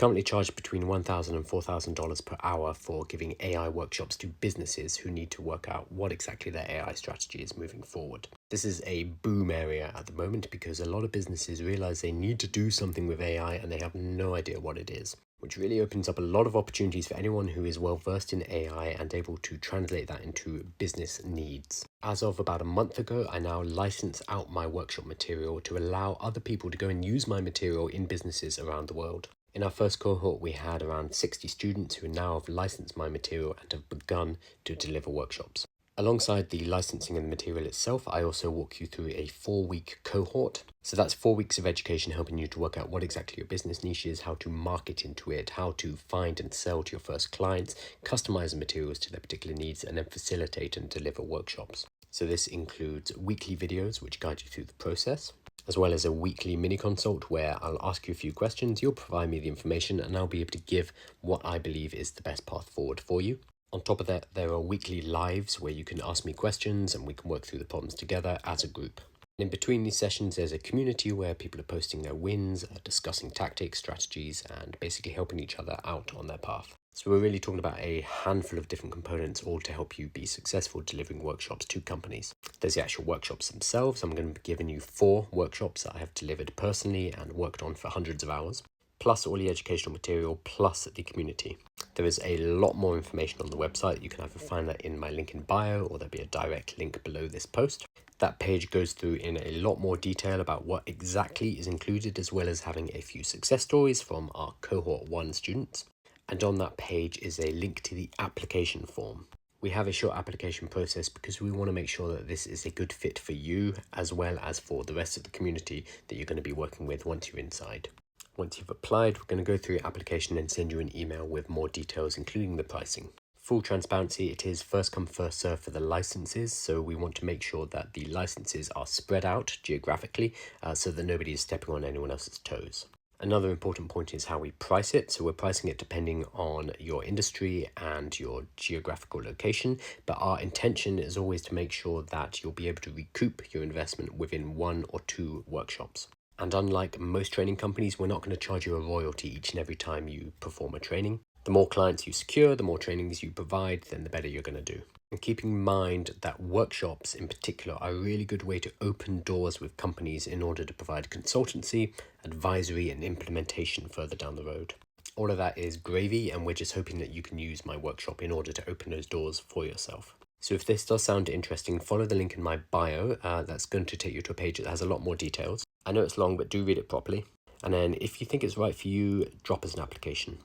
currently charge between $1,000 and $4,000 per hour for giving AI workshops to businesses who need to work out what exactly their AI strategy is moving forward. This is a boom area at the moment because a lot of businesses realize they need to do something with AI and they have no idea what it is, which really opens up a lot of opportunities for anyone who is well versed in AI and able to translate that into business needs. As of about a month ago, I now license out my workshop material to allow other people to go and use my material in businesses around the world. In our first cohort, we had around 60 students who now have licensed my material and have begun to deliver workshops. Alongside the licensing of the material itself, I also walk you through a 4-week cohort. So that's 4 weeks of education helping you to work out what exactly your business niche is, how to market into it, how to find and sell to your first clients, customize the materials to their particular needs, and then facilitate and deliver workshops. So this includes weekly videos which guide you through the process, as well as a weekly mini consult where I'll ask you a few questions, you'll provide me the information, and I'll be able to give what I believe is the best path forward for you. On top of that, there are weekly lives where you can ask me questions and we can work through the problems together as a group. In between these sessions, there's a community where people are posting their wins, discussing tactics, strategies, and basically helping each other out on their path. So we're really talking about a handful of different components, all to help you be successful delivering workshops to companies. There's the actual workshops themselves. I'm going to be giving you 4 workshops that I have delivered personally and worked on for hundreds of hours, plus all the educational material, plus the community. There is a lot more information on the website. You can either find that in my link in bio or there'll be a direct link below this post. That page goes through in a lot more detail about what exactly is included, as well as having a few success stories from our cohort 1 students. And on that page is a link to the application form. We have a short application process because we want to make sure that this is a good fit for you as well as for the rest of the community that you're going to be working with once you're inside. Once you've applied, we're going to go through your application and send you an email with more details, including the pricing. Full transparency, it is first come first serve for the licenses, so we want to make sure that the licenses are spread out geographically so that nobody is stepping on anyone else's toes. Another important point is how we price it. So we're pricing it depending on your industry and your geographical location, but our intention is always to make sure that you'll be able to recoup your investment within 1 or 2 workshops. And unlike most training companies, we're not going to charge you a royalty each and every time you perform a training. The more clients you secure, the more trainings you provide, then the better you're going to do. And keeping in mind that workshops in particular are a really good way to open doors with companies in order to provide consultancy, advisory, and implementation further down the road. All of that is gravy, and we're just hoping that you can use my workshop in order to open those doors for yourself. So if this does sound interesting, follow the link in my bio. That's going to take you to a page that has a lot more details. I know it's long, but do read it properly. And then if you think it's right for you, drop us an application.